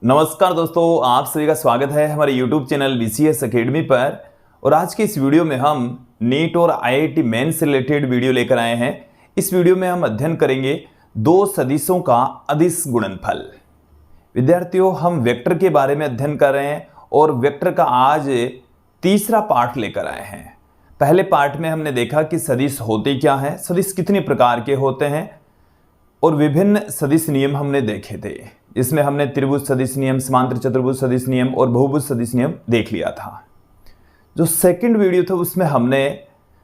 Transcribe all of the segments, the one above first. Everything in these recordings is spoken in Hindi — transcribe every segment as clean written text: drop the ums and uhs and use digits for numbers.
नमस्कार दोस्तों, आप सभी का स्वागत है हमारे YouTube चैनल BCS अकेडमी पर। और आज के इस वीडियो में हम नीट और IIT मेंस से रिलेटेड वीडियो लेकर आए हैं। इस वीडियो में हम अध्ययन करेंगे दो सदिशों का अदिश गुणनफल। विद्यार्थियों, हम वेक्टर के बारे में अध्ययन कर रहे हैं और वेक्टर का आज तीसरा पार्ट लेकर आए हैं। पहले पार्ट में हमने देखा कि सदिश होते क्या हैं, सदिश कितने प्रकार के होते हैं और विभिन्न सदिश नियम हमने देखे थे, जिसमें हमने त्रिभुज सदिश नियम, समांतर चतुर्भुज सदिश नियम और बहुभुज सदिश नियम देख लिया था। जो सेकंड वीडियो था उसमें हमने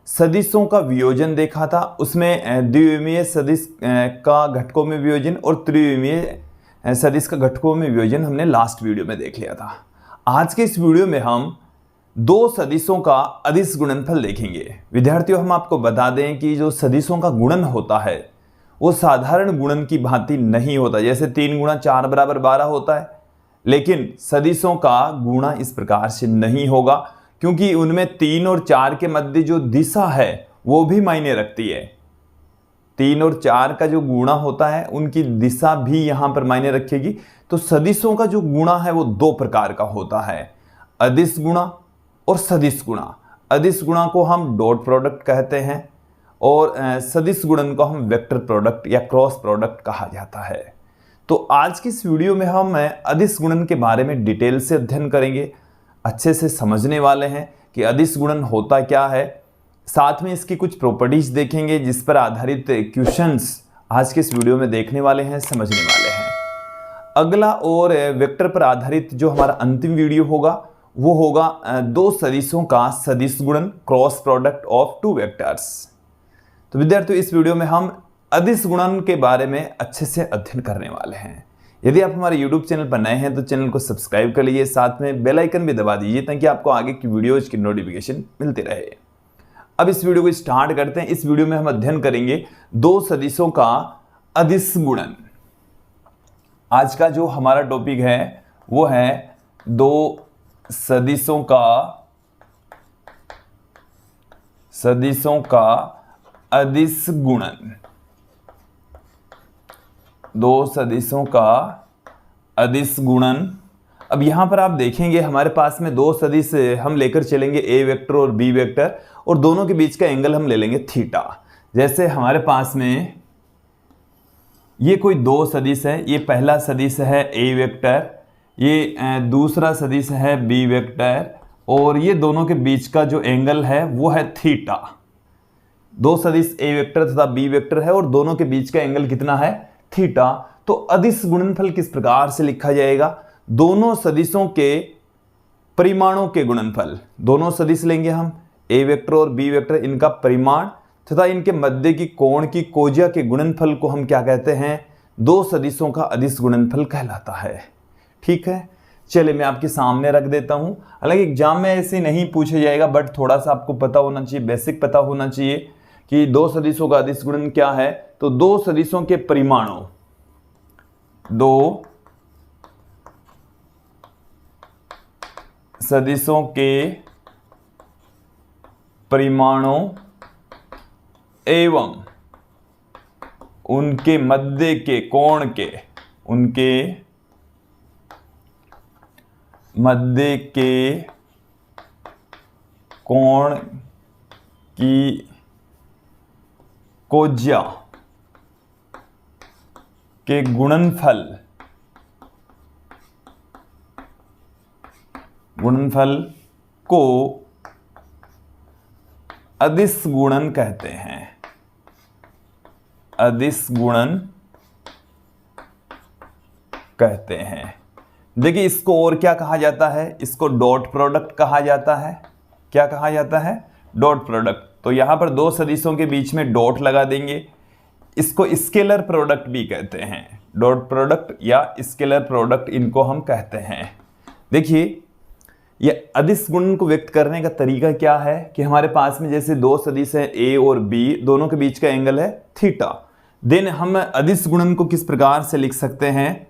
सदिशों का वियोजन देखा था। उसमें द्विविमीय सदिश का घटकों में वियोजन और त्रिविमीय सदिश का घटकों में वियोजन हमने लास्ट वीडियो में देख लिया था। आज के इस वीडियो में हम दो सदिशों का अदिश गुणनफल देखेंगे। विद्यार्थियों, हम आपको बता दें कि जो सदिशों का गुणन होता है वो साधारण गुणन की भांति नहीं होता। जैसे 3 गुणा 4 बराबर 12 होता है, लेकिन सदिशों का गुणा इस प्रकार से नहीं होगा, क्योंकि उनमें 3 और 4 के मध्य जो दिशा है वो भी मायने रखती है। 3 और 4 का जो गुणा होता है उनकी दिशा भी यहां पर मायने रखेगी। तो सदिशों का जो गुणा है वो दो प्रकार का होता है, अदिश गुणा और सदिश गुणा। अदिश गुणा को हम डॉट प्रोडक्ट कहते हैं और सदिश गुणन को हम वेक्टर प्रोडक्ट या क्रॉस प्रोडक्ट कहा जाता है। तो आज की इस वीडियो में हम अदिश गुणन के बारे में डिटेल से अध्ययन करेंगे, अच्छे से समझने वाले हैं कि अदिश गुणन होता क्या है। साथ में इसकी कुछ प्रॉपर्टीज देखेंगे जिस पर आधारित क्वेश्चंस आज के इस वीडियो में देखने वाले हैं, समझने वाले हैं। अगला और वेक्टर पर आधारित जो हमारा अंतिम वीडियो होगा वो होगा दो सदिशों का सदिश गुणन, cross product of two vectors. तो विद्यार्थियों, इस वीडियो में हम अदिश गुणन के बारे में अच्छे से अध्ययन करने वाले हैं। यदि आप हमारे YouTube चैनल पर नए हैं तो चैनल को सब्सक्राइब कर लीजिए, साथ में बेल आइकन भी दबा दीजिए ताकि आपको आगे की वीडियोज की नोटिफिकेशन मिलती रहे। अब इस वीडियो को स्टार्ट करते हैं। इस वीडियो में हम अध्ययन करेंगे दो सदिशों का अदिश गुणन। आज का जो हमारा टॉपिक है वो है दो सदिशों का अदिश गुणन। दो सदिशों का अदिश गुणन। अब यहां पर आप देखेंगे हमारे पास में दो सदिश हम लेकर चलेंगे, ए वेक्टर और बी वेक्टर, और दोनों के बीच का एंगल हम ले लेंगे थीटा। जैसे हमारे पास में ये कोई दो सदिश है, ये पहला सदिश है ए वेक्टर, ये दूसरा सदिश है बी वेक्टर, और ये दोनों के बीच का जो एंगल है वो है थीटा। दो सदिश ए वेक्टर तथा बी वेक्टर है और दोनों के बीच का एंगल कितना है? थीटा। तो अदिश गुणनफल किस प्रकार से लिखा जाएगा? दोनों सदिशों के परिमाणों के गुणनफल। दोनों सदिश लेंगे हम, ए वेक्टर और बी वेक्टर, इनका परिमाण तथा इनके मध्य की कोण की कोज्या के गुणनफल को हम क्या कहते हैं? दो सदिशों का अदिश गुणनफल कहलाता है। ठीक है, चलिए मैं आपके सामने रख देता हूं। हालांकि एग्जाम में ऐसे नहीं पूछा जाएगा, बट थोड़ा सा आपको पता होना चाहिए, बेसिक पता होना चाहिए कि दो सदिशों का अदिश गुणन क्या है। तो दो सदिशों के परिमाणों, दो सदिशों के परिमाणों एवं उनके मध्य के कोण के, उनके मध्य के कोण की कोज्या के गुणनफल को अदिश गुणन कहते हैं। अदिश गुणन कहते हैं। देखिए, इसको और क्या कहा जाता है? इसको डॉट प्रोडक्ट कहा जाता है। क्या कहा जाता है? Dot product. तो यहां पर दो सदिशों के बीच में डॉट लगा देंगे। इसको स्केलर प्रोडक्ट भी कहते हैं। डॉट प्रोडक्ट या स्केलर प्रोडक्ट इनको हम कहते हैं। देखिए, ये अदिश गुणन को व्यक्त करने का तरीका क्या है कि हमारे पास में जैसे दो सदिश है ए और बी, दोनों के बीच का एंगल है थीटा। देन हम अदिश गुणन को किस प्रकार से लिख सकते हैं?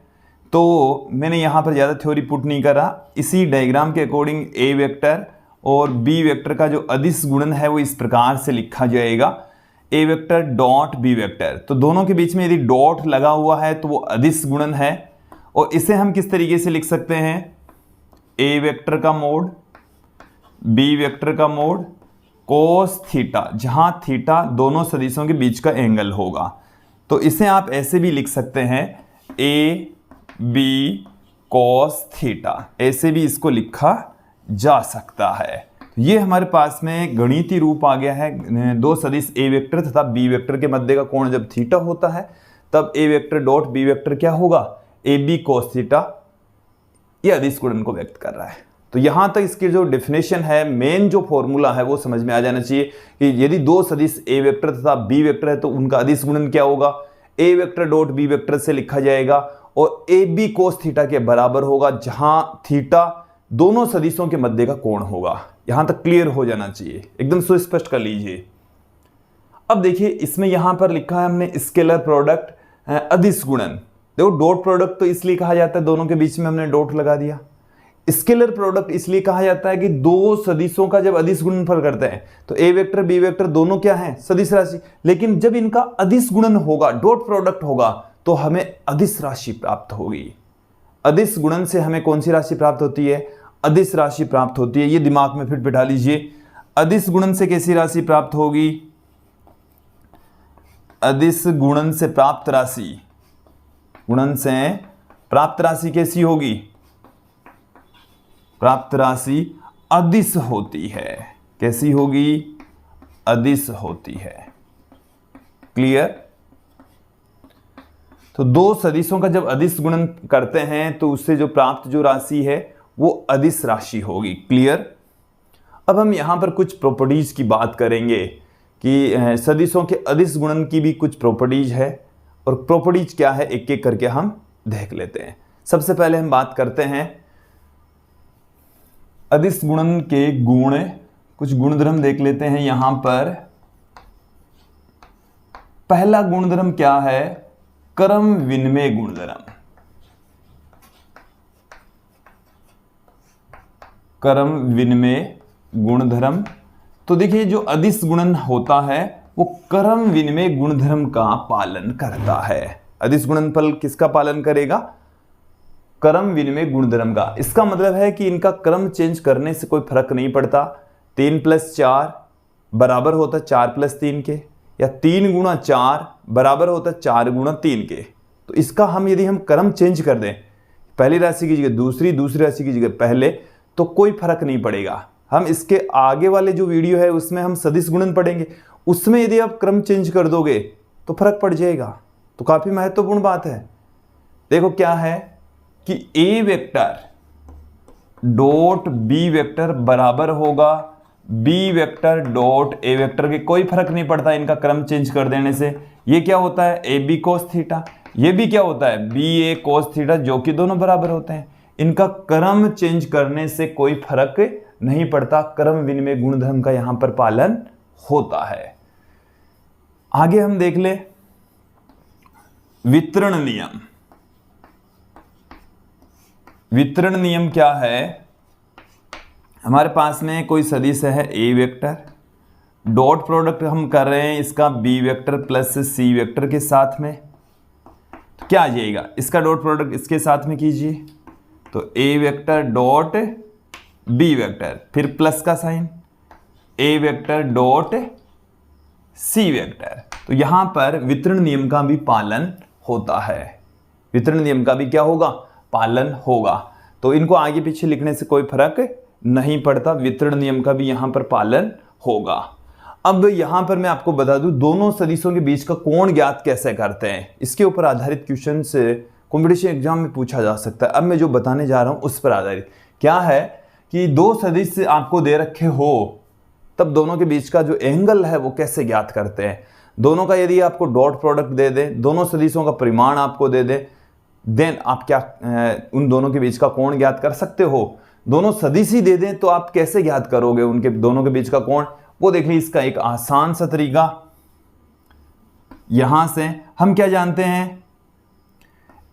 तो मैंने यहाँ पर ज़्यादा थ्योरी पुट नहीं करा, इसी डायग्राम के अकॉर्डिंग ए वेक्टर और बी वेक्टर का जो अदिश गुणन है वो इस प्रकार से लिखा जाएगा, A vector dot B vector. तो दोनों के बीच में यदि डॉट लगा हुआ है तो वो अदिश गुणन है, और इसे हम किस तरीके से लिख सकते हैं, ए वेक्टर का मोड बी वेक्टर का मोड कोस थीटा, जहां थीटा दोनों सदिशों के बीच का एंगल होगा। तो इसे आप ऐसे भी लिख सकते हैं ए बी कोस थीटा, ऐसे भी इसको लिखा जा सकता है। ये हमारे पास में गणितीय रूप आ गया है। दो सदिश ए वेक्टर तथा बी वेक्टर के मध्य का कोण जब थीटा होता है तब ए वेक्टर डॉट बी वेक्टर क्या होगा, ए बी कोस थीटा। ये अदिश गुणन को व्यक्त कर रहा है। तो यहां तक इसकी जो डेफिनेशन है, मेन जो फॉर्मूला है वो समझ में आ जाना चाहिए कि यदि दो सदिश ए वेक्टर तथा बी वेक्टर है तो उनका अदिश गुणन क्या होगा, ए वेक्टर डॉट बी वेक्टर से लिखा जाएगा और ए बी कोस थीटा के बराबर होगा, जहां थीटा दोनों सदिशों के मध्य का कोण होगा। यहां तक क्लियर हो जाना चाहिए, एकदम सुस्पष्ट कर लीजिए। अब देखिए इसमें यहां पर लिखा है हमने स्केलर प्रोडक्ट अदिश गुणन। देखो डॉट प्रोडक्ट तो इसलिए कहा जाता है, दोनों के बीच में हमने डॉट लगा दिया। स्केलर प्रोडक्ट इसलिए कहा जाता है कि दो सदिशों का जब अदिश गुणनफल करते हैं तो ए वेक्टर बी वेक्टर दोनों क्या हैं, सदिश राशि, लेकिन जब इनका अदिश गुणन होगा, डॉट प्रोडक्ट होगा, तो हमें अदिश राशि प्राप्त होगी। अदिश गुणन से हमें कौन सी राशि प्राप्त होती है, अदिश राशि प्राप्त होती है। ये दिमाग में फिर बिठा लीजिए। अदिश गुणन से कैसी राशि प्राप्त होगी, अदिश गुणन से प्राप्त राशि, गुणन से प्राप्त राशि कैसी होगी, प्राप्त राशि अदिश होती है। कैसी होगी, अदिश होती है। क्लियर। तो दो सदिशों का जब अदिश गुणन करते हैं तो उससे जो प्राप्त जो राशि है वो अदिश राशि होगी। क्लियर। अब हम यहां पर कुछ प्रॉपर्टीज की बात करेंगे कि सदिशों के अदिश गुणन की भी कुछ प्रॉपर्टीज है, और प्रॉपर्टीज क्या है एक एक करके हम देख लेते हैं। सबसे पहले हम बात करते हैं अदिश गुणन के गुण, कुछ गुणधर्म देख लेते हैं। यहां पर पहला गुणधर्म क्या है, क्रम विनिमय गुणधर्म। क्रम विनिमय गुणधर्म। तो देखिए जो अदिश गुणन होता है वो क्रम विनिमय गुणधर्म का पालन करता है। अदिश गुणनफल किसका पालन करेगा, क्रम विनिमय गुणधर्म का। इसका मतलब है कि इनका क्रम चेंज करने से कोई फर्क नहीं पड़ता। 3 + 4 बराबर होता 4 + 3 के, या 3 × 4 बराबर होता 4 × 3 के। तो इसका हम यदि हम क्रम चेंज कर दें, पहली राशि की जगह दूसरी, दूसरी राशि की जगह पहले, तो कोई फर्क नहीं पड़ेगा। हम इसके आगे वाले जो वीडियो है उसमें हम सदिश गुणन पढ़ेंगे, उसमें यदि आप क्रम चेंज कर दोगे तो फर्क पड़ जाएगा। तो काफी महत्वपूर्ण बात है। देखो क्या है कि A vector dot B vector बराबर होगा B vector dot A vector के। कोई फर्क नहीं पड़ता इनका क्रम चेंज कर देने से। ये क्या होता है, ए बी कोस थीटा। ये भी क्या होता है, बी ए कोस थीटा, जो कि दोनों बराबर होते हैं। इनका क्रम चेंज करने से कोई फर्क नहीं पड़ता। क्रम विनिमय गुणधर्म का यहां पर पालन होता है। आगे हम देख ले वितरण नियम। वितरण नियम क्या है, हमारे पास में कोई सदिश है ए वेक्टर, डॉट प्रोडक्ट हम कर रहे हैं इसका B vector plus C vector के साथ में। तो क्या आ जाएगा, इसका डॉट प्रोडक्ट इसके साथ में कीजिए, तो ए वेक्टर डॉट बी वेक्टर, फिर प्लस का साइन, ए वेक्टर डॉट सी वेक्टर। तो यहां पर वितरण नियम का भी पालन होता है। वितरण नियम का भी क्या होगा, पालन होगा। तो इनको आगे पीछे लिखने से कोई फर्क नहीं पड़ता, वितरण नियम का भी यहां पर पालन होगा। अब यहां पर मैं आपको बता दूं दोनों सदिशों के बीच का कोण ज्ञात कैसे करते हैं, इसके ऊपर आधारित क्वेश्चन से कॉम्पिटिशन एग्जाम में पूछा जा सकता है। अब मैं जो बताने जा रहा हूं उस पर आधारित क्या है कि दो सदिश आपको दे रखे हो तब दोनों के बीच का जो एंगल है वो कैसे ज्ञात करते हैं। दोनों का यदि आपको डॉट प्रोडक्ट दे दे, दोनों सदिशों का परिमाण आपको दे दे, देन आप क्या उन दोनों के बीच का कोण ज्ञात कर सकते हो। दोनों सदिश ही दे दें तो आप कैसे ज्ञात करोगे उनके दोनों के बीच का कोण, वो देख लीजिए। इसका एक आसान सा तरीका, यहां से हम क्या जानते हैं,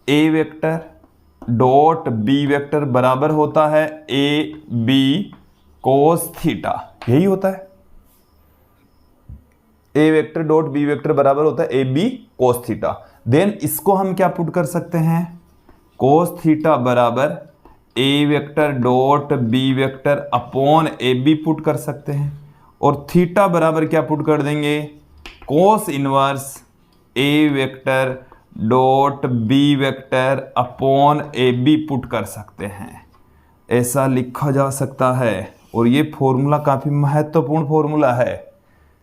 ए वेक्टर डॉट बी वेक्टर बराबर होता है ए बी कोस थीटा, यही होता है। A vector dot B vector बराबर होता है A B cos theta. Then इसको हम क्या पुट कर सकते हैं, कोस थीटा बराबर A vector dot B vector upon A B put कर सकते हैं, और थीटा बराबर क्या पुट कर देंगे, cos inverse A vector dot B vector upon A B put कर सकते हैं। ऐसा लिखा जा सकता है, और ये फॉर्मूला काफ़ी महत्वपूर्ण फॉर्मूला है।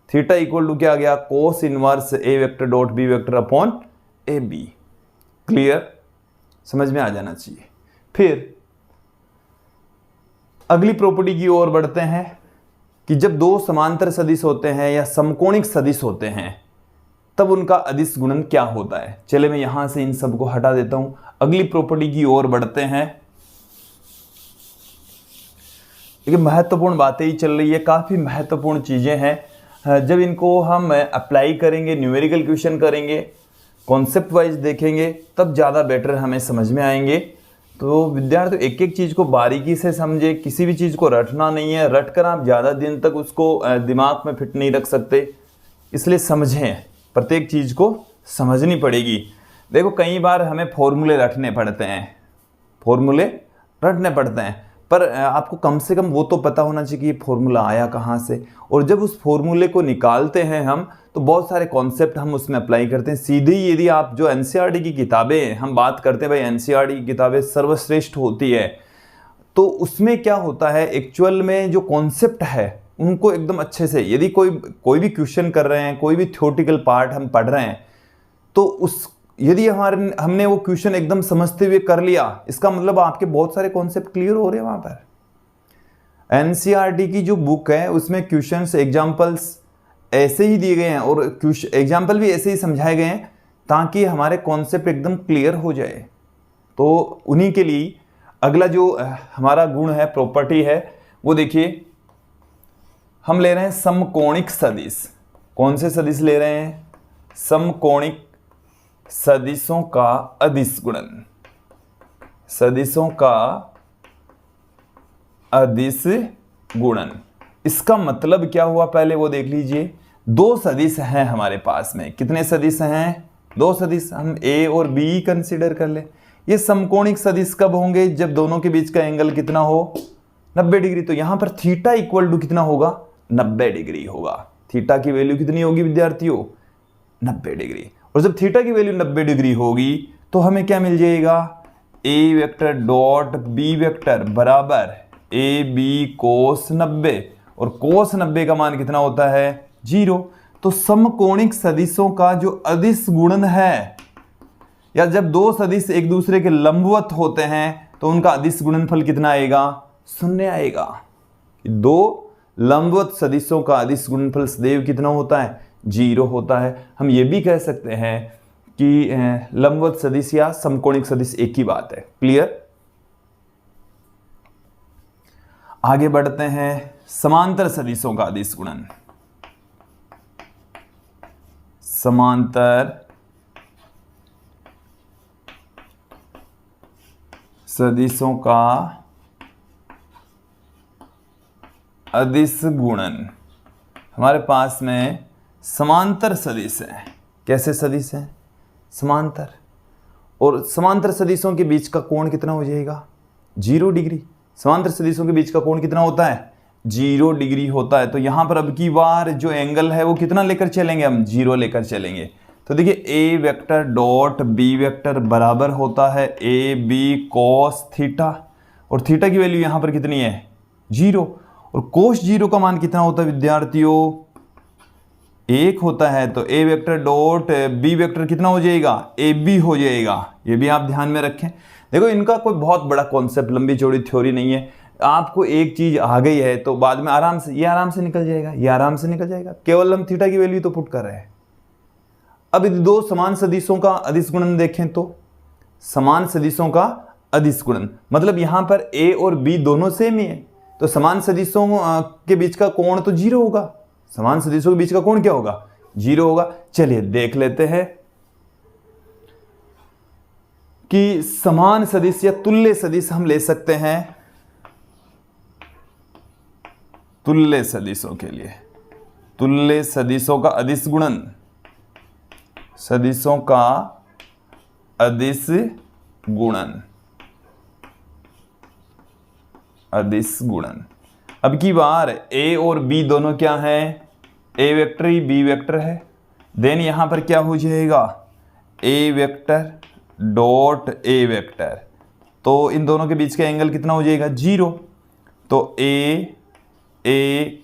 थीटा इक्वल टू क्या आ गया, cos inverse A vector dot B vector upon A B. Clear, समझ में आ जाना चाहिए। फिर अगली प्रॉपर्टी की ओर बढ़ते हैं कि जब दो समांतर सदिश होते हैं या समकोणिक सदिश होते हैं तब उनका अदिश गुणन क्या होता है। चले मैं यहां से इन सबको हटा देता हूं, अगली प्रॉपर्टी की ओर बढ़ते हैं। देखिए महत्वपूर्ण बातें ही चल रही है, काफी महत्वपूर्ण चीजें हैं। जब इनको हम अप्लाई करेंगे, न्यूमेरिकल क्वेश्चन करेंगे, कॉन्सेप्ट वाइज देखेंगे, तब ज़्यादा बेटर हमें समझ में आएंगे। तो विद्यार्थी एक एक चीज़ को बारीकी से समझे, किसी भी चीज़ को रटना नहीं है, रट कर आप ज़्यादा दिन तक उसको दिमाग में फिट नहीं रख सकते, इसलिए समझें, प्रत्येक चीज़ को समझनी पड़ेगी। देखो कई बार हमें फॉर्मूले रटने पड़ते हैं, पर आपको कम से कम वो तो पता होना चाहिए कि ये फॉर्मूला आया कहाँ से, और जब उस फॉर्मूले को निकालते हैं हम तो बहुत सारे कॉन्सेप्ट हम उसमें अप्लाई करते हैं। सीधे ही यदि आप जो एनसीईआरटी की किताबें हैं, हम बात करते हैं भाई एनसीईआरटी की किताबें सर्वश्रेष्ठ होती है, तो उसमें क्या होता है एक्चुअल में जो कॉन्सेप्ट है उनको एकदम अच्छे से, यदि कोई भी क्वेश्चन कर रहे हैं, कोई भी थ्योरेटिकल पार्ट हम पढ़ रहे हैं, तो यदि हमने वो क्वेश्चन एकदम समझते हुए कर लिया, इसका मतलब आपके बहुत सारे कॉन्सेप्ट क्लियर हो रहे हैं वहां पर। एनसीईआरटी की जो बुक है उसमें क्वेश्चंस, एग्जांपल्स ऐसे ही दिए गए हैं, और एग्जाम्पल भी ऐसे ही समझाए गए हैं ताकि हमारे कॉन्सेप्ट एकदम क्लियर हो जाए। तो उन्हीं के लिए अगला जो हमारा गुण है, प्रॉपर्टी है, वो देखिए हम ले रहे हैं समकोणिक सदिश। कौन से सदिश ले रहे हैं, समकोणिक सदिशों का अदिश गुणन। सदिशों का अदिश गुणन, इसका मतलब क्या हुआ पहले वो देख लीजिए। दो सदिश हैं हमारे पास में, कितने सदिश हैं, दो सदिश, हम ए और बी कंसीडर कर ले। ये समकोणिक सदिश कब होंगे, जब दोनों के बीच का एंगल कितना हो, 90 डिग्री। तो यहां पर थीटा इक्वल टू कितना होगा, 90 डिग्री होगा। थीटा की वैल्यू कितनी होगी विद्यार्थियों, 90 डिग्री। और जब थीटा की वैल्यू 90 डिग्री होगी तो हमें क्या मिल जाएगा, A vector dot B vector बराबर ए बी कोस 90, और कोस 90 का मान कितना होता है, 0। तो समकोणिक सदिशों का जो अदिश गुणन है, या जब दो सदिश एक दूसरे के लंबवत होते हैं तो उनका अदिश गुणनफल कितना आएगा, 0 आएगा। दो लंबवत सदिशों का अदिश गुणनफल सदैव कितना होता है, 0 होता है। हम ये भी कह सकते हैं कि लंबवत सदिश या समकोणिक सदिश एक ही बात है। क्लियर, आगे बढ़ते हैं। समांतर सदिशों का अदिश गुणन। समांतर सदिशों का अदिश गुणन, हमारे पास में समांतर सदिश है। कैसे सदिश है, समांतर, और समांतर सदिशों के बीच का कोण कितना हो जाएगा, 0 डिग्री। समांतर सदिशों के बीच का कोण कितना होता है, 0 डिग्री होता है। तो यहां पर अब की बार जो एंगल है वो कितना लेकर चलेंगे, हम 0 लेकर चलेंगे। तो देखिए ए वेक्टर डॉट बी वेक्टर बराबर होता है ए बी कोस थीटा, और थीटा की वैल्यू यहां पर कितनी है, 0। और कोस 0 का मान कितना होता है विद्यार्थियों, 1 होता है। तो ए वेक्टर डॉट बी वेक्टर कितना हो जाएगा, ए बी हो जाएगा। ये भी आप ध्यान में रखें। देखो इनका कोई बहुत बड़ा कॉन्सेप्ट, लंबी चौड़ी थ्योरी नहीं है। आपको एक चीज आ गई है तो बाद में आराम से निकल जाएगा, ये आराम से निकल जाएगा। केवल हम थीटा की वैल्यू तो पुट कर रहे हैं। अब यदि दो समान सदिशों का अदिश गुणन देखें तो समान सदिशों का अदिश गुणन मतलब यहां पर ए और बी दोनों सेम ही है, तो समान सदिशों के बीच का कोण तो 0 होगा। समान सदिशों के बीच का कोण क्या होगा, 0 होगा। चलिए देख लेते हैं कि समान सदिश या तुल्य सदिश हम ले सकते हैं। तुल्य सदिशों के लिए, तुल्य सदिशों का अदिश गुणन, सदिशों का अदिश गुणन, अदिश गुणन। अब की बार ए और बी दोनों क्या है, A vector he B vector है। देन यहां पर क्या हो जाएगा, A vector dot A vector, तो इन दोनों के बीच का एंगल कितना हो जाएगा, 0। तो ए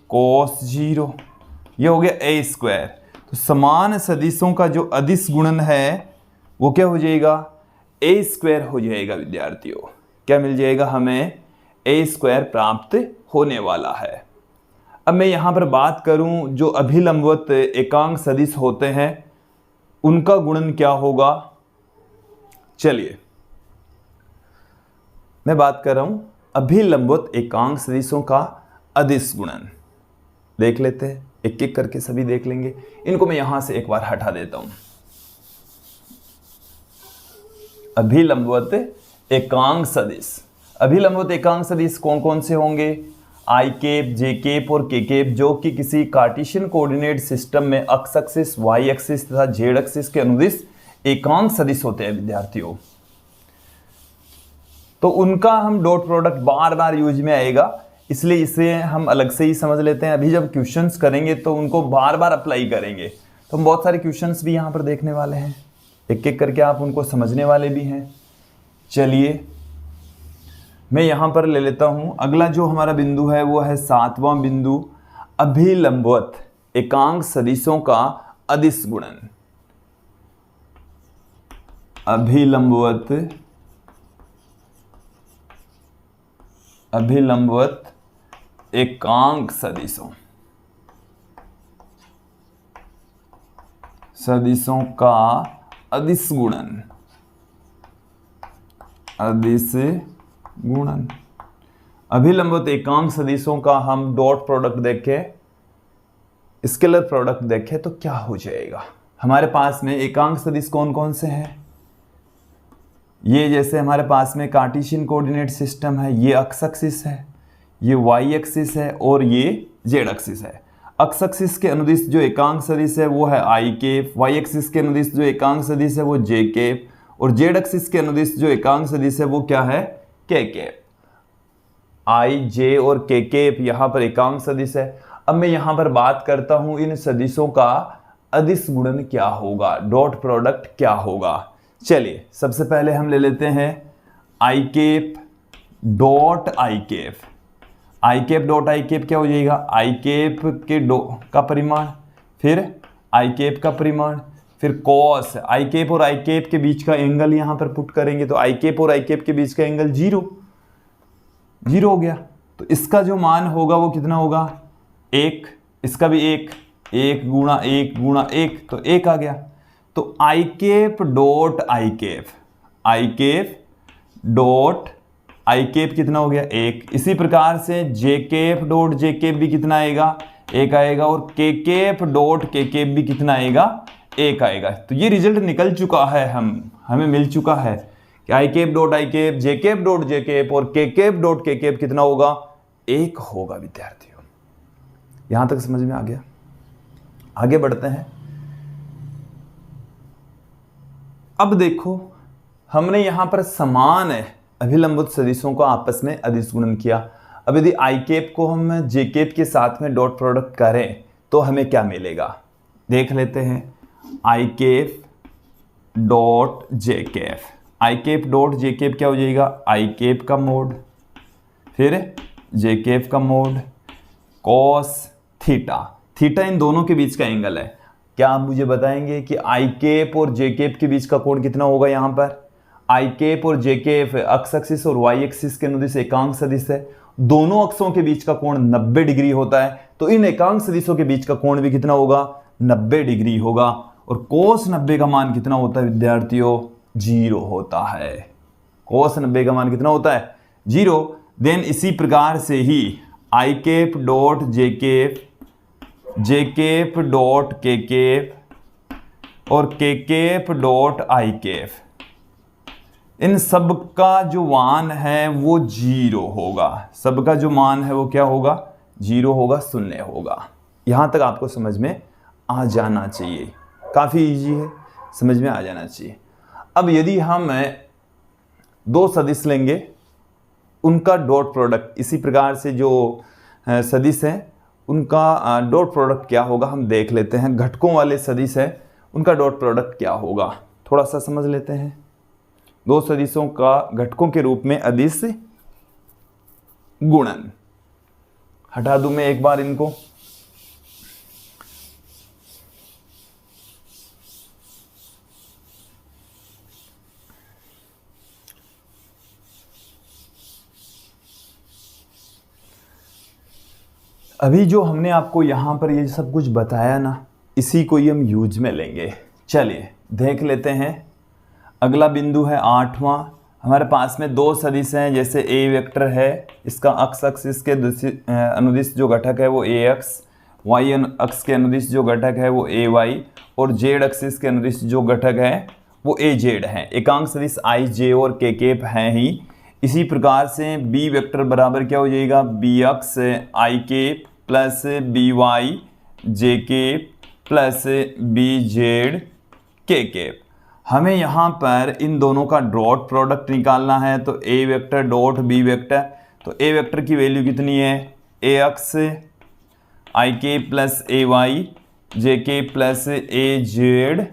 कोस 0, ये हो गया ए स्क्वायर। तो समान सदिशों का जो अदिश गुणन है वो क्या हो जाएगा, ए स्क्वायर हो जाएगा विद्यार्थियों। क्या मिल जाएगा हमें, ए स्क्वायर प्राप्त होने वाला है। अब मैं यहां पर बात करूं जो अभिलंबवत एकांक सदिश होते हैं उनका गुणन क्या होगा। चलिए मैं बात कर रहा हूं अभिलंबवत एकांक सदिशों का अदिश गुणन। देख लेते हैं, एक एक करके सभी देख लेंगे। इनको मैं यहां से एक बार हटा देता हूं। अभिलंबवत एकांक सदिश, अभिलंबवत एकांक सदिश कौन कौन से होंगे, आई केप, जे केप और के केप, जो कि किसी कार्टेशियन कोऑर्डिनेट सिस्टम में एक्स एक्सिस, वाई एक्सिस तथा जेड एक्सिस के अनुदिश एकांक सदिश होते हैं विद्यार्थियों। तो उनका हम डॉट प्रोडक्ट बार बार यूज में आएगा, इसलिए इसे हम अलग से ही समझ लेते हैं। अभी जब क्वेश्चंस करेंगे तो उनको बार बार अप्लाई करेंगे। तो हम बहुत सारे क्वेश्चंस भी यहाँ पर देखने वाले हैं, एक एक करके आप उनको समझने वाले भी हैं। चलिए मैं यहाँ पर ले लेता हूँ, अगला जो हमारा बिंदु है वो है 7वां बिंदु, अभिलंबवत एकांक सदिशों का अदिश गुणन। अभिलंबवत एकांक सदिशों का अदिश गुणन, अभिलंबवत एकांक सदिशों का हम डॉट प्रोडक्ट देखें, स्केलर प्रोडक्ट देखें तो क्या हो जाएगा। हमारे पास में एकांक सदिश कौन कौन से हैं, ये जैसे हमारे पास में कार्टेशियन कोऑर्डिनेट सिस्टम है, ये एक्स एक्सिस है, ये वाई एक्सिस है और ये जेड एक्सिस है। एक्स एक्सिस के अनुदिश जो एकांक सदिश है वो है आई केप, वाई एक्सिस के अनुदिश जो एकांक सदिश है वो जे केप और जेड एक्सिस के अनुदिश जो एकांक सदिश है वो क्या है, के केप। आई, जे और के केप यहां पर एकांक सदिश है। अब मैं यहां पर बात करता हूं इन सदिशों का अदिश गुणन क्या होगा, डॉट प्रोडक्ट क्या होगा। चलिए सबसे पहले हम ले लेते हैं I cap dot I cap. I cap dot I cap क्या हो जाएगा, आई केप के का परिमाण, फिर आई केप का परिमाण, फिर कॉस, आई केप और आई केप के बीच का एंगल यहां पर पुट करेंगे तो आई केप और आई केप के बीच का एंगल 0 हो गया। तो इसका जो मान होगा वो कितना होगा, 1, इसका भी 1 गुणा 1 गुणा 1 तो 1 आ गया। तो I cap dot I cap, I cap dot I cap कितना हो गया, 1। इसी प्रकार से J cap dot J cap भी कितना आएगा, 1 आएगा और K cap dot K cap भी कितना आएगा, 1 आएगा। तो ये रिजल्ट निकल चुका है, हमें मिल चुका है कि I cap dot I cap, J cap dot J cap और K cap dot K cap कितना होगा, 1 होगा विद्यार्थियों। यहां तक समझ में आ गया। आगे बढ़ते हैं। अब देखो हमने यहां पर समान अभिलंबित सदिशों को आपस में अदिश गुणन किया। अब यदि आई केप को हम जे केप के साथ में डॉट प्रोडक्ट करें तो हमें क्या मिलेगा, देख लेते हैं। I cap dot J cap, I cap dot J cap क्या हो जाएगा, आई केप का मोड, फिर जे केप का mode, cos theta. Theta in दोनों के बीच का एंगल है। क्या आप मुझे बताएंगे कि आई केप और जे केप के बीच का कोण कितना होगा। यहां पर आई केप और जे केप एक्स एक्सिस और वाई एक्सिस के अनुदिश एकांक सदिश है। दोनों अक्षों के बीच का कोण 90 डिग्री होता है, तो इन एकांक सदिशों के बीच का कोण भी कितना होगा, 90 डिग्री होगा। और कोस 90 का मान कितना होता है विद्यार्थियों, 0 होता है। कोस 90 का मान कितना होता है, 0। देन इसी प्रकार से ही I cap dot J cap dot K cap और K cap dot I cap, इन सब का जो मान है वो 0 होगा। सबका जो मान है वो क्या होगा, 0 होगा, 0 होगा। यहां तक आपको समझ में आ जाना चाहिए, काफी इजी है, समझ में आ जाना चाहिए। अब यदि हम दो सदिश लेंगे, उनका डॉट प्रोडक्ट, इसी प्रकार से जो सदिश हैं उनका डॉट प्रोडक्ट क्या होगा हम देख लेते हैं। घटकों वाले सदिश है उनका डॉट प्रोडक्ट क्या होगा, थोड़ा सा समझ लेते हैं। दो सदिशों का घटकों के रूप में अदिश गुणन, हटा दूं मैं एक बार इनको। अभी जो हमने आपको यहां पर ये सब कुछ बताया ना, इसी को ही हम यूज में लेंगे। चलिए देख लेते हैं। अगला बिंदु है 8वां। हमारे पास में दो सदिश हैं, जैसे ए वेक्टर है, इसका अक्ष इसके अनुदिश जो घटक है वो ए एक्स, वाई अक्ष के अनुदिश जो घटक है वो ए वाई, और जेड अक्ष के अनुदिश जो घटक है वो ए जेड है। एकांक सदिश आई जे और के केप हैं ही। इसी प्रकार से बी वेक्टर बराबर क्या हो जाएगा, बी अक्स आई के प्लस बी वाई जे के प्लस बी जेड के केप। हमें यहाँ पर इन दोनों का डॉट प्रोडक्ट निकालना है, तो ए वेक्टर डॉट बी वेक्टर, तो ए वेक्टर की वैल्यू कितनी है, ए एक्स आई के प्लस ए वाई जे के प्लस ए जेड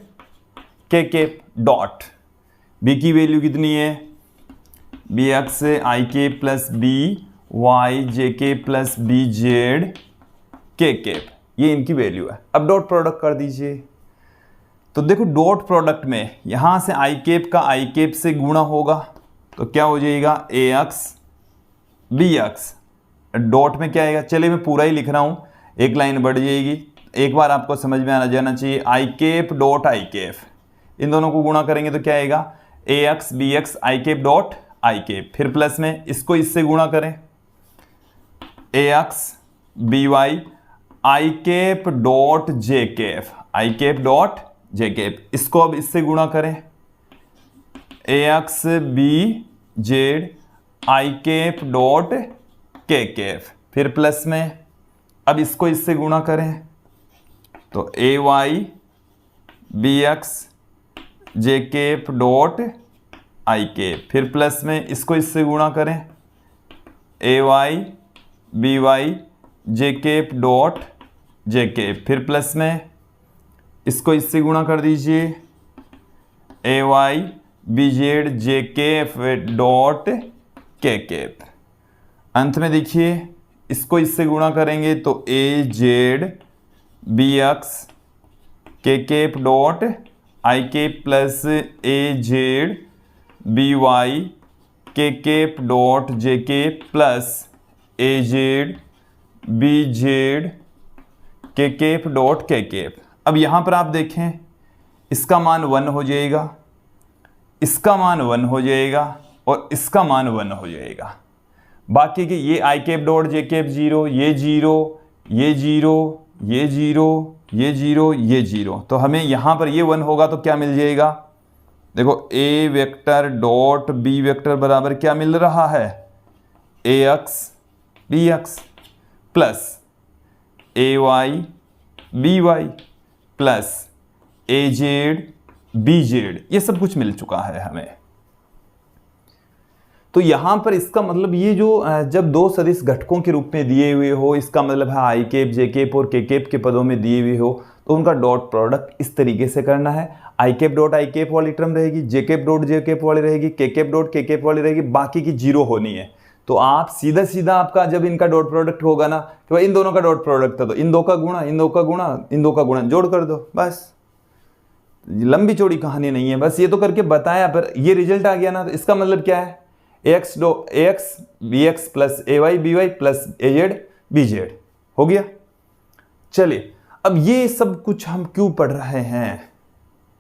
के केप डॉट। बी की वैल्यू कितनी है, बी एक्स आई के प्लस बी वाई जे के प्लस बी जेड के केप, ये इनकी वैल्यू है। अब डॉट प्रोडक्ट कर दीजिए। तो देखो डॉट प्रोडक्ट में यहां से आई केप का आई केप से गुणा होगा, तो क्या हो जाएगा, ए एक्स बी एक्स। डॉट में क्या आएगा, चलिए मैं पूरा ही लिख रहा हूं, एक लाइन बढ़ जाएगी, एक बार आपको समझ में आना जाना चाहिए। I cap dot I cap, इन दोनों को गुणा करेंगे तो क्या आएगा, A X B X I cap dot I cap, फिर प्लस में इसको इससे गुणा करें, A X B Y I cap dot J cap, I cap dot J cap, इसको अब इससे गुणा करें, A X B Z I cap dot K cap, फिर प्लस में अब इसको इससे गुणा करें, तो ए Y B X J cap dot I cap, फिर प्लस में इसको इससे गुणा करें, A Y B Y J cap dot J cap, फिर प्लस में इसको इससे गुणा कर दीजिए, A Y B Z J cap dot K cap. अंत में देखिए इसको इससे गुणा करेंगे तो A Z B X K cap dot I cap plus A Z B Y K cap dot J cap plus A Z B Z के केप डॉट के केप। अब यहां पर आप देखें इसका मान 1 हो जाएगा, इसका मान 1 हो जाएगा और इसका मान 1 हो जाएगा। बाकी के ये आई केप डॉट जे केप 0, ये 0, ये 0, ये 0, ये 0, ये 0, तो हमें यहां पर ये 1 होगा तो क्या मिल जाएगा, देखो ए वेक्टर डॉट बी वेक्टर बराबर क्या मिल रहा है, ए X B x plus A Y B Y plus A Z B Z, ये सब कुछ मिल चुका है हमें। तो यहां पर इसका मतलब ये जो जब दो सदिश घटकों के रूप में दिए हुए हो, इसका मतलब है आई केप जे केप और के केप के पदों में दिए हुए हो, तो उनका डॉट प्रोडक्ट इस तरीके से करना है। I cap dot I cap वाली टर्म रहेगी, J cap dot J cap वाली रहेगी, के केप डॉट के केप वाली रहेगी, बाकी की 0 होनी है। तो आप सीधा सीधा आपका जब इनका डॉट प्रोडक्ट होगा ना, तो इन दोनों का डॉट प्रोडक्ट था, तो इन दो का गुणा, इन दो का गुणा, इन दो का गुणा जोड़ कर दो, बस। लंबी चौड़ी कहानी नहीं है, बस ये तो करके बताया, पर ये रिजल्ट आ गया ना, तो इसका मतलब क्या है, ए X B x plus A Y B Y plus A Z B Z हो गया। चलिए अब ये सब कुछ हम क्यों पढ़ रहे हैं,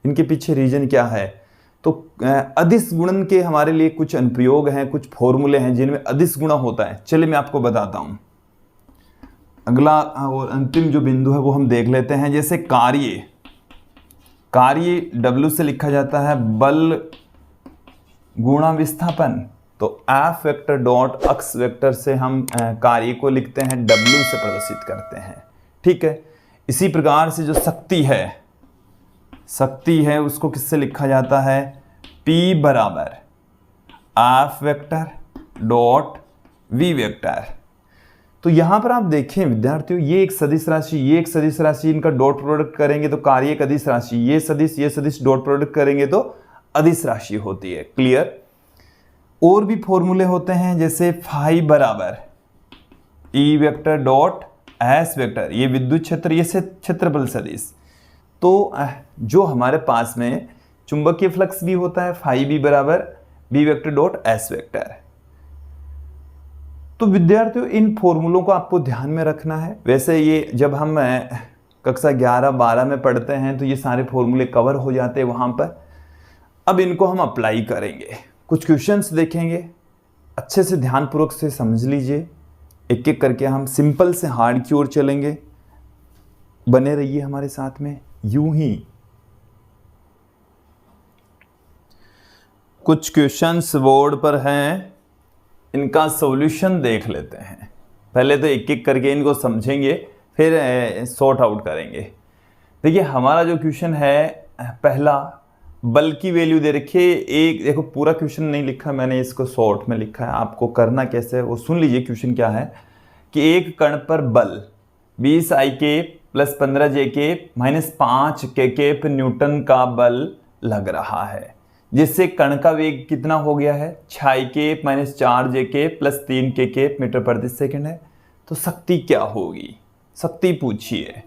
इनके पीछे रीजन क्या है। तो अदिश गुणन के हमारे लिए कुछ अनुप्रयोग हैं, कुछ फॉर्मूले हैं जिनमें अदिश गुणा होता है। चलिए मैं आपको बताता हूं। अगला और अंतिम जो बिंदु है वो हम देख लेते हैं। जैसे कार्य W से लिखा जाता है बल गुणा विस्थापन, तो F वेक्टर डॉट अक्ष वेक्टर से हम कार्य को लिखते हैं, W से प्रदर्शित करते हैं, ठीक है। इसी प्रकार से जो शक्ति है उसको किससे लिखा जाता है, P बराबर F vector dot V vector. तो यहां पर आप देखें विद्यार्थियों, ये एक सदिश राशि, ये एक सदिश राशि, इनका डॉट प्रोडक्ट करेंगे तो कार्य एक अदिश राशि, ये सदिश डॉट प्रोडक्ट करेंगे तो अदिश राशि होती है। क्लियर। और भी फॉर्मूले होते हैं, जैसे फाई बराबर E vector dot S vector, ये विद्युत क्षेत्र, ये क्षेत्रफल सदिश। तो जो हमारे पास में चुंबकीय फ्लक्स भी होता है, फाई बी बराबर B vector dot S vector. तो विद्यार्थियों इन फॉर्मूलों को आपको ध्यान में रखना है। वैसे ये जब हम कक्षा 11-12 में पढ़ते हैं तो ये सारे फॉर्मूले कवर हो जाते हैं वहां पर। अब इनको हम अप्लाई करेंगे, कुछ क्वेश्चंस देखेंगे, अच्छे से ध्यानपूर्वक से समझ लीजिए, एक एक करके हम सिंपल से हार्ड की ओर चलेंगे। बने रहिए हमारे साथ में यूं ही। कुछ क्वेश्चंस बोर्ड पर हैं, इनका सॉल्यूशन देख लेते हैं। पहले तो एक एक करके इनको समझेंगे, फिर सॉर्ट आउट करेंगे। देखिए हमारा जो क्वेश्चन है पहला, बल की वैल्यू दे रखी है एक, देखो पूरा क्वेश्चन नहीं लिखा मैंने, इसको शॉर्ट में लिखा है। आपको करना कैसे है वो सुन लीजिए। क्वेश्चन क्या है कि एक कण पर बल 20 आई के प्लस 15 जे के माइनस 5 के न्यूटन का बल लग रहा है, जिससे कण का वेग कितना हो गया है 6 आई के माइनस 4 जे के प्लस 3 के मीटर प्रति सेकंड है। तो शक्ति क्या होगी, शक्ति पूछिए।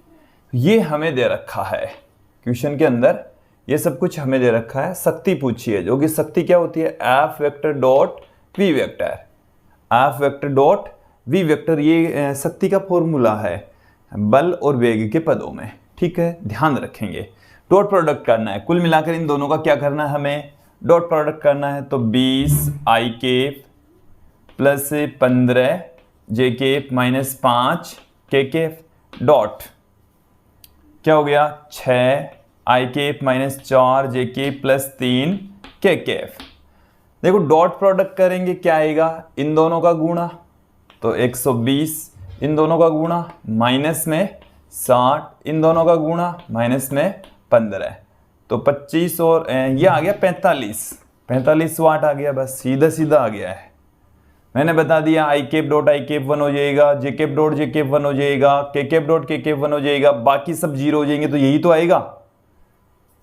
ये हमें दे रखा है क्वेश्चन के अंदर, ये सब कुछ हमें दे रखा है। शक्ति पूछिए, जो कि शक्ति क्या होती है F vector dot V vector, F vector dot V vector, ये शक्ति का फॉर्मूला है बल और वेग के पदों में। ठीक है, ध्यान रखेंगे। डॉट प्रोडक्ट करना है, कुल मिलाकर इन दोनों का क्या करना है, हमें डॉट प्रोडक्ट करना है। तो 20 आई के प्लस 15 जे के माइनस 5 के डॉट क्या हो गया 6 आई के माइनस 4 जे के प्लस 3 के। देखो डॉट प्रोडक्ट करेंगे क्या आएगा, इन दोनों का गुणा तो 120, इन दोनों का गुणा माइनस में 60, इन दोनों का गुणा माइनस में 15, तो 25 और ये आ गया 45 वाट आ गया। बस सीधा सीधा आ गया है। मैंने बता दिया I cap dot I cap 1 हो जाएगा, J cap dot J cap 1 हो जाएगा, के केप डॉट के केप 1 हो जाएगा, बाकी सब जीरो हो जाएंगे। तो यही तो आएगा,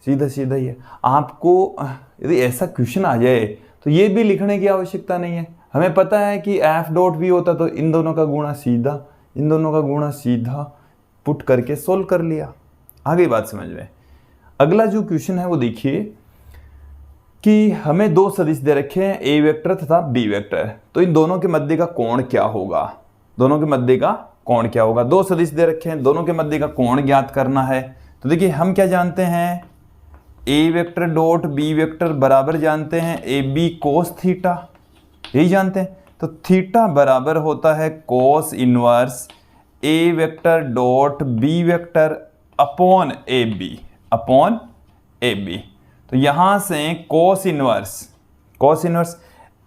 सीधा सीधा ही है। आपको यदि ऐसा क्वेश्चन आ जाए तो ये भी लिखने की आवश्यकता नहीं है। हमें पता है कि एफ डॉट भी होता तो इन दोनों का गुणा सीधा, इन दोनों का गुणा सीधा पुट करके सोल्व कर लिया। आ गई बात समझ में। अगला जो क्वेश्चन है वो देखिए कि हमें दो सदिश दे रखे हैं ए वेक्टर तथा बी वेक्टर। तो इन दोनों के मध्य का कोण क्या होगा, दोनों के मध्य का कोण क्या होगा। दो सदिश दे रखे हैं, दोनों के मध्य का कोण ज्ञात करना है। तो देखिए हम क्या जानते हैं, ए वेक्टर डॉट बी वेक्टर बराबर जानते हैं ए बी कोस थीटा, यही जानते हैं। तो थीटा बराबर होता है cos inverse A vector dot B vector upon A B. तो यहां से cos inverse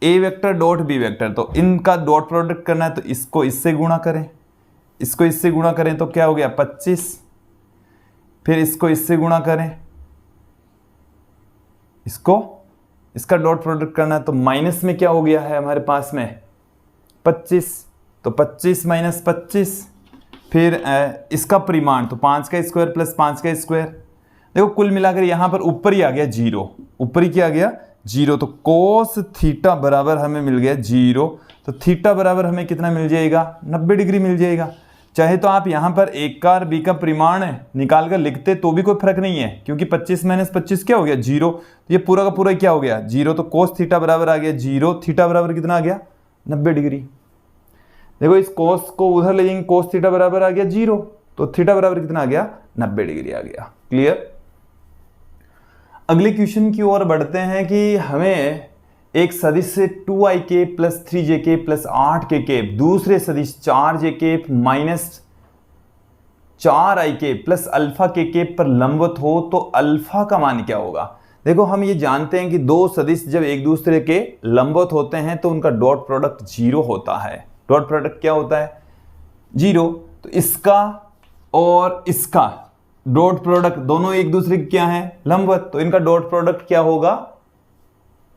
A vector dot B vector, तो इनका डॉट प्रोडक्ट करना है तो इसको इससे गुणा करें, इसको इससे गुणा करें तो क्या हो गया 25, फिर इसको इससे गुणा करें, इसका डॉट प्रोडक्ट करना है तो माइनस में क्या हो गया है हमारे पास में 25, तो 25 माइनस 25, फिर इसका परिमाण तो 5 का स्क्वायर प्लस 5 का स्क्वायर। देखो कुल मिलाकर यहां पर ऊपर ही आ गया जीरो, ऊपर ही क्या आ गया जीरो। तो कोस थीटा बराबर हमें मिल गया जीरो। तो थीटा बराबर हमें कितना मिल जाएगा 90 डिग्री मिल जाएगा। चाहे तो आप यहां पर एक का और बी का परिमाण निकाल कर लिखते तो भी कोई फर्क नहीं है, क्योंकि 25 माइनस 25 क्या हो गया जीरो, ये पूरा का पूरा क्या हो गया जीरो। तो कोस थीटा बराबर आ गया जीरो, थीटा बराबर कितना आ गया 90 डिग्री। देखो इस कोस को उधर ले जाएंगे, कोस थीटा बराबर आ गया जीरो, तो थीटा बराबर कितना आ गया 90 डिग्री आ गया। क्लियर। अगले क्वेश्चन की ओर बढ़ते हैं कि हमें एक सदिश से 2i के प्लस 3j के प्लस 8k के, दूसरे सदिश 4j के माइनस 4i के प्लस अल्फा के पर लंबवत हो तो अल्फा का मान क्या होगा। देखो हम ये जानते हैं कि दो सदिश जब एक दूसरे के लंबवत होते हैं तो उनका डॉट प्रोडक्ट जीरो होता है। डॉट प्रोडक्ट क्या होता है जीरो। तो इसका और इसका डॉट प्रोडक्ट दोनों एक दूसरे के क्या है लंबवत, तो इनका डॉट प्रोडक्ट क्या होगा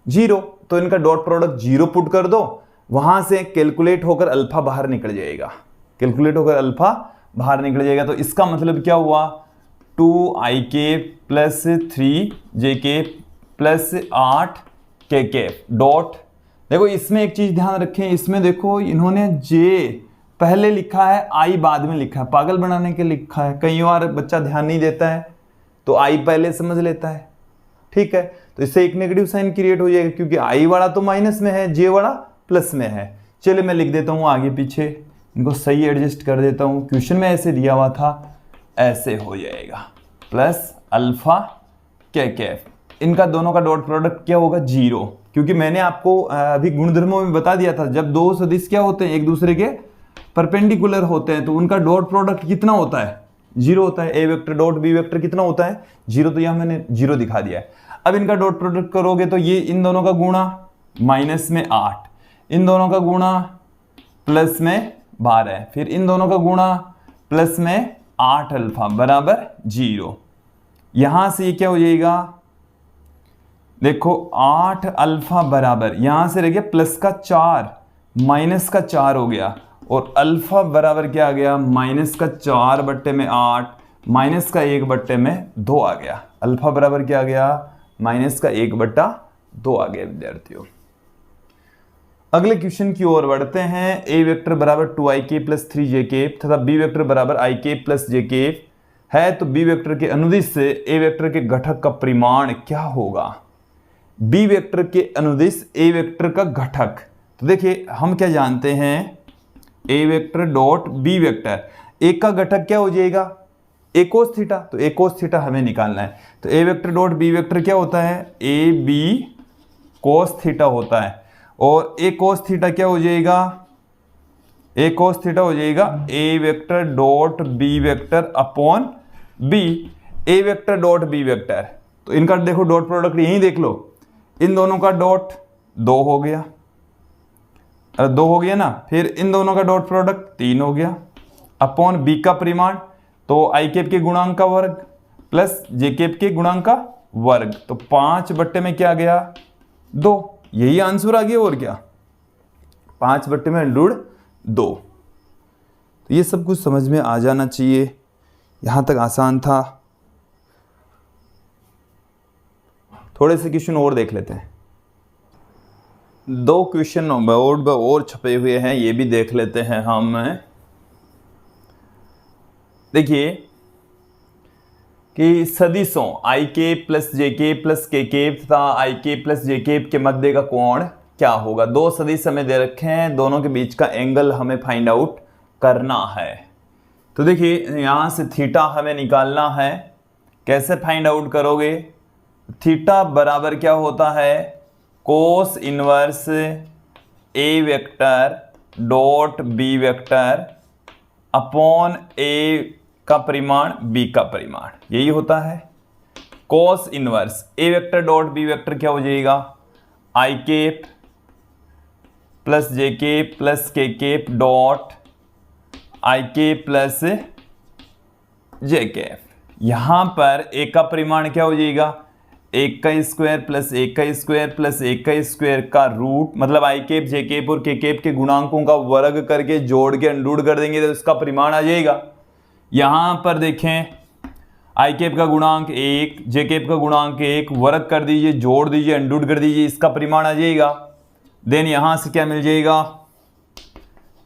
0, तो इनका डॉट प्रोडक्ट 0 पुट कर दो, वहां से कैलकुलेट होकर अल्फा बाहर निकल जाएगा, कैलकुलेट होकर अल्फा बाहर निकल जाएगा। तो इसका मतलब क्या हुआ, 2ik plus 3jk plus 8kk dot. देखो इसमें एक चीज ध्यान रखें, इसमें देखो इन्होंने j पहले लिखा है, i बाद में लिखा है, पागल बनाने के लिखा है। कई बार बच्चा ध्यान नहीं देता है तो i पहले समझ लेता है, ठीक है। तो इससे एक नेगेटिव साइन क्रिएट हो जाएगा, क्योंकि i वाला तो माइनस में है, j वाला प्लस में है। चलिए मैं लिख देता हूँ आगे पीछे, इनको सही एडजस्ट कर देता हूँ। क्वेश्चन में ऐसे दिया हुआ था, ऐसे हो जाएगा प्लस अल्फा के कैफ। इनका दोनों का डॉट प्रोडक्ट क्या होगा, 0, क्योंकि मैंने आपको अभी गुणधर्मों में बता दिया था, जब दो सदिश क्या होते हैं, एक दूसरे के परपेंडिकुलर होते हैं, तो उनका डॉट प्रोडक्ट कितना होता है, 0 होता है। A vector dot B vector कितना होता है, 0, तो यहाँ मैंने 0 दिखा दिया है। अब इनका डॉट प्रोडक्ट करोगे तो ये इन दोनों का गुणा माइनस में 8, इन दोनों का गुणा प्लस में 12, फिर इन दोनों का गुणा प्लस में 8 अल्फा बराबर 0। यहां से ये क्या हो जाएगा, देखो 8 अल्फा बराबर, यहां से रह गया प्लस का 4 माइनस का 4 हो गया, और अल्फा बराबर क्या आ गया, माइनस का 4 बट्टे में 8 माइनस का 1 बट्टे में 2 आ गया। अल्फा बराबर क्या आ गया, माइनस का 1 बट्टा 2 आ गया विद्यार्थियों। अगले क्वेश्चन की ओर बढ़ते हैं। ए वेक्टर बराबर 2ik प्लस 3jk तथा बी वेक्टर बराबर ik प्लस jk है, तो बी वेक्टर के अनुदिश से ए वेक्टर के घटक का परिमाण क्या होगा। बी वेक्टर के अनुदिश ए वेक्टर का घटक, तो देखिए हम क्या जानते हैं, ए वेक्टर डॉट बी वेक्टर, एक का घटक क्या हो जाएगा, ए कोस थीटा, तो ए कोस थीटा हमें निकालना है। तो ए वेक्टर डॉट बी वेक्टर क्या होता है, ए बी कोस थीटा होता है, और ए कोस थीटा क्या हो जाएगा, ए कोस थीटा हो जाएगा A vector dot B vector upon B. A vector dot B vector, तो इनका देखो डॉट प्रोडक्ट यहीं देख लो, इन दोनों का डॉट 2 हो गया, 2 हो गया ना, फिर इन दोनों का डॉट प्रोडक्ट 3 हो गया, अपॉन बी का परिमाण, तो आई कैप के गुणांक का वर्ग प्लस जे कैप के गुणांक का वर्ग, तो 5 बट्टे में क्या आ गया, 2, यही आंसर आ गया, और क्या, 5 बट्टे में 2। तो ये सब कुछ समझ में आ जाना चाहिए, यहां तक आसान था। थोड़े से क्वेश्चन और देख लेते हैं, 2 क्वेश्चन बोर्ड पर और छपे हुए हैं, ये भी देख लेते हैं हम। देखिए कि सदिशों ik plus jk plus kk तथा ik प्लस jk के मध्य का कोण क्या होगा। 2 सदिश हमें दे रखे हैं, दोनों के बीच का एंगल हमें फाइंड आउट करना है। तो देखिए यहाँ से थीटा हमें निकालना है, कैसे फाइंड आउट करोगे, थीटा बराबर क्या होता है, cos inverse A vector dot B vector upon A का परिमाण बी का परिमाण, यही होता है। Cos inverse A vector dot B vector क्या हो जाएगा, I cap plus J cap plus K cap dot I cap plus J cap. यहां पर ए का परिमाण क्या हो जाएगा, 1 का स्क्वायर प्लस 1 का स्क्वायर प्लस 1 का स्क्वायर का रूट, मतलब आई कैप जे कैप और के कैप के गुणांकों का वर्ग करके जोड़ के अंडूड कर देंगे तो इसका परिमाण आ जाएगा। यहां पर देखें आई कैप का गुणांक 1, जे कैप का गुणांक 1, वर्ग कर दीजिए, जोड़ दीजिए, अंडूड कर दीजिए, इसका परिमाण आ जाएगा। देन यहां से क्या मिल जाएगा,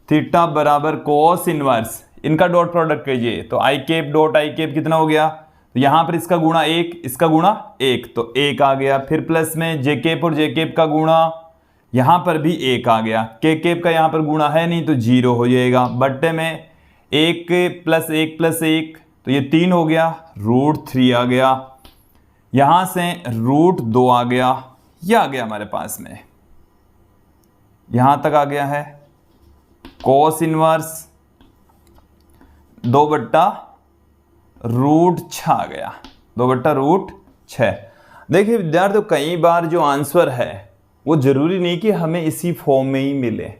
थीटा बराबर कोस इनवर्स, इनका डॉट प्रोडक्ट कीजिए, तो आई कैप डॉट आई कैप कितना हो गया, तो यहां पर इसका गुणा 1, इसका गुणा 1, तो 1 आ गया। फिर प्लस में जे कैप और जे कैप का गुणा, यहां पर भी 1 आ गया, के कैप का यहां पर गुणा है नहीं तो 0 हो जाएगा, बट्टे में 1 प्लस 1 प्लस 1, तो ये 3 हो गया, रूट 3 आ गया, यहां से रूट 2 आ गया, ये आ गया हमारे पास में, यहां तक आ गया है। कोस इनवर्स 2 बट्टा रूट 6 आ गया, 2 बट्टा रूट 6। देखिए विद्यार्थियों, कई बार जो आंसर है वो जरूरी नहीं कि हमें इसी फॉर्म में ही मिले,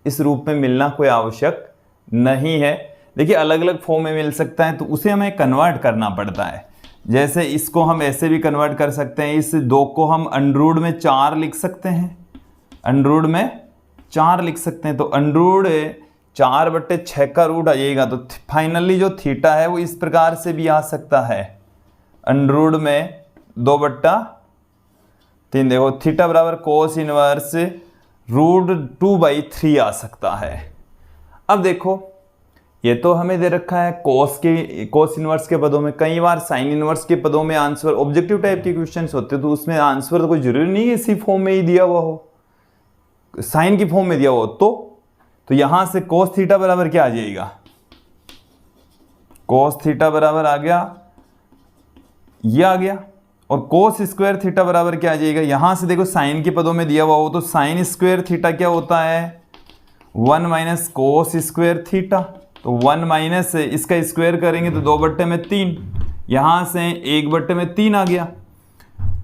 इस रूप में मिलना कोई आवश्यक नहीं है। देखिए अलग अलग फॉर्म में मिल सकता है, तो उसे हमें कन्वर्ट करना पड़ता है। जैसे इसको हम ऐसे भी कन्वर्ट कर सकते हैं, इस 2 को हम अंडररूट में 4 लिख सकते हैं, अंडररूट में 4 लिख सकते हैं। तो अंडररूट 4/6 का रूट आ जाएगा। तो फाइनली जो थीटा है वो इस प्रकार से भी आ सकता है, अंडररूट में 2/3। देखो थीटा बराबर कोस इनवर्स √2/3 आ सकता है। अब देखो ये तो हमें दे रखा है कोस इनवर्स के पदों में। कई बार साइन इनवर्स के पदों में आंसर ऑब्जेक्टिव टाइप के क्वेश्चंस होते हैं, तो उसमें आंसर तो कोई जरूरी नहीं है इसी फॉर्म में ही दिया हुआ हो, साइन की फॉर्म में दिया हो। तो यहां से कोस थीटा बराबर क्या आ जाएगा, कोस थीटा बराबर आ गया, ये आ गया। और कोस स्क्वायर थीटा बराबर क्या आ जाएगा, यहां से देखो साइन के पदों में दिया हुआ हो तो साइन स्क्वायर थीटा क्या होता है, 1 - कोस स्क्वायर थीटा। तो 1 - इसका स्क्वायर करेंगे तो 2/3, यहां से 1/3 आ गया।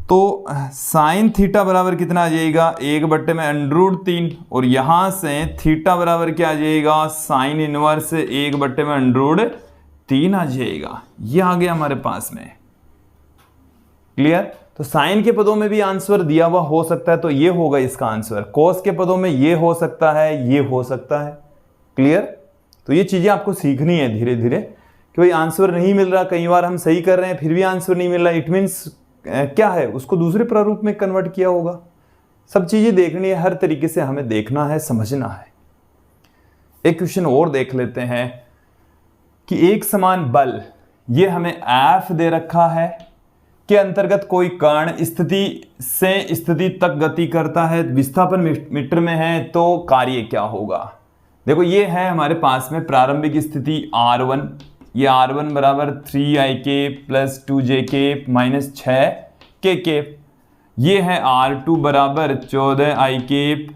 तो साइन थीटा बराबर कितना आ जाएगा, 1/√3। और यहां से थीटा बराबर क्या आ जाएगा, साइन इनवर्स 1/√3 आ जाएगा। ये आ गया हमारे पास में। क्लियर। तो साइन के पदों में भी आंसर दिया हुआ हो सकता है, तो ये होगा इसका आंसर। कोस के पदों में ये हो सकता है, ये हो सकता है। क्लियर। तो ये चीजें आपको सीखनी है धीरे धीरे कि भाई आंसर नहीं मिल रहा, कई बार हम सही कर रहे हैं फिर भी आंसर नहीं मिल रहा, इट मीन्स क्या है, उसको दूसरे प्रारूप में कन्वर्ट किया होगा। सब चीजें देखनी है, हर तरीके से हमें देखना है, समझना है। एक क्वेश्चन और देख लेते हैं कि एक समान बल, ये हमें एफ दे रखा है, के अंतर्गत कोई कण स्थिति से स्थिति तक गति करता है, विस्थापन मीटर में है, तो कार्य क्या होगा। देखो ये है हमारे पास में प्रारंभिक स्थिति R1, ये R1 बराबर 3ik + 2jk - 6kk। ये है R2 बराबर 14ik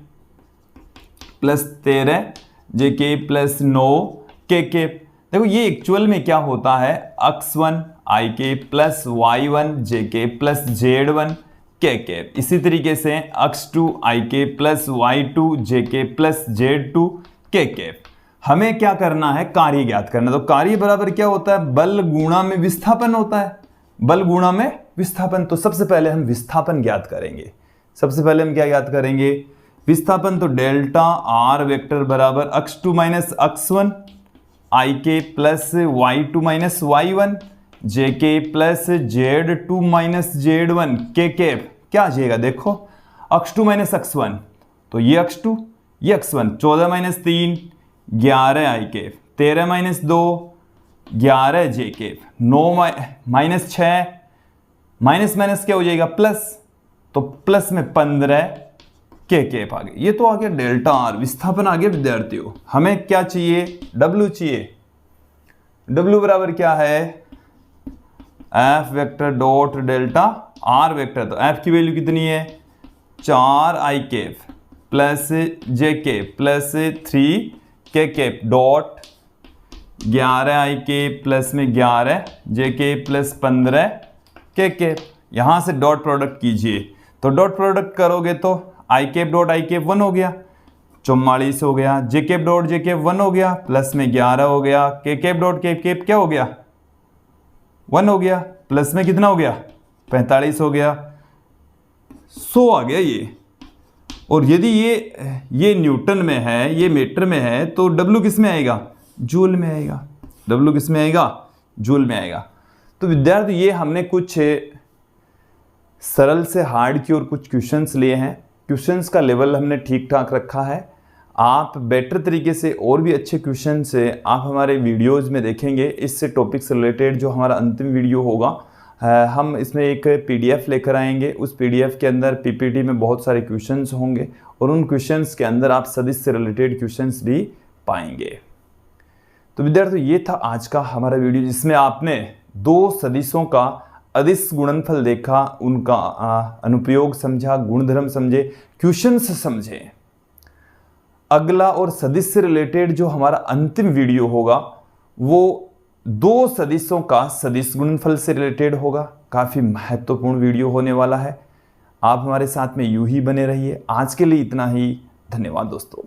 + 13jk + 9kk। देखो ये एक्चुअल में क्या होता है, x1 ik + y1 jk + z1 kk। इसी तरीके से x2 ik + y2 jk + z2 kk। हमें क्या करना है, कार्य ज्ञात करना। तो कार्य बराबर क्या होता है, बल गुणा में विस्थापन होता है, बल गुणा में विस्थापन। तो सबसे पहले हम विस्थापन ज्ञात करेंगे। सबसे पहले हम क्या ज्ञात करेंगे, विस्थापन। तो डेल्टा r वेक्टर बराबर x2 - x1 ik + y2 - y1 jk + z2 - z1 kk। क्या आ जाएगा, देखो x2 - x1, तो ये x2 ये x1, 14 - 3 11 ik, 13 - 2 11 jk, 9 - 6 माइनस क्या हो जाएगा, प्लस। तो प्लस में 15 kk आ गए। ये तो आ गया डेल्टा आर, विस्थापन आ गया विद्यार्थियों। हमें क्या चाहिए, W चाहिए। W बराबर क्या है, F vector dot delta R vector. तो F की वैल्यू कितनी है, 4 ik + jk + 3kk dot 11 ik plus में 11 jk + 15 kk। यहां से डॉट प्रोडक्ट कीजिए, तो डॉट प्रोडक्ट करोगे तो i cap dot i cap 1 हो गया, 44 हो गया, जे कैप डॉट जे कैप 1 हो गया, प्लस में 11 हो गया, के कैप डॉट के कैप क्या हो गया, 1 हो गया, प्लस में कितना हो गया, 45 हो गया, 100 आ गया ये। और यदि ये न्यूटन में है, ये मीटर में है, तो W किस में आएगा, जूल में आएगा। W किस में आएगा, जूल में आएगा। तो विद्यार्थी ये हमने कुछ सरल से हार्ड की और कुछ क्वेश्चंस लिए हैं। क्वेश्चंस का लेवल हमने ठीक ठाक रखा है। आप बेटर तरीके से और भी अच्छे क्वेश्चन से आप हमारे वीडियोस में देखेंगे। इससे टॉपिक से रिलेटेड जो हमारा अंतिम वीडियो होगा, हम इसमें एक PDF लेकर आएंगे। उस PDF के अंदर PPT में बहुत सारे क्वेश्चंस होंगे और उन क्वेश्चंस के अंदर आप सदिश से रिलेटेड क्वेश्चंस भी पाएंगे। तो विद्यार्थियों ये था आज का हमारा वीडियो, जिसमें आपने 2 सदिशों का अदिश गुणनफल देखा, उनका अनुप्रयोग समझा, गुणधर्म समझे, क्वेश्चंस समझे। अगला और सदिश से रिलेटेड जो हमारा अंतिम वीडियो होगा वो 2 सदिशों का सदिश गुणनफल से रिलेटेड होगा। काफ़ी महत्वपूर्ण वीडियो होने वाला है। आप हमारे साथ में यूं ही बने रहिए। आज के लिए इतना ही। धन्यवाद दोस्तों।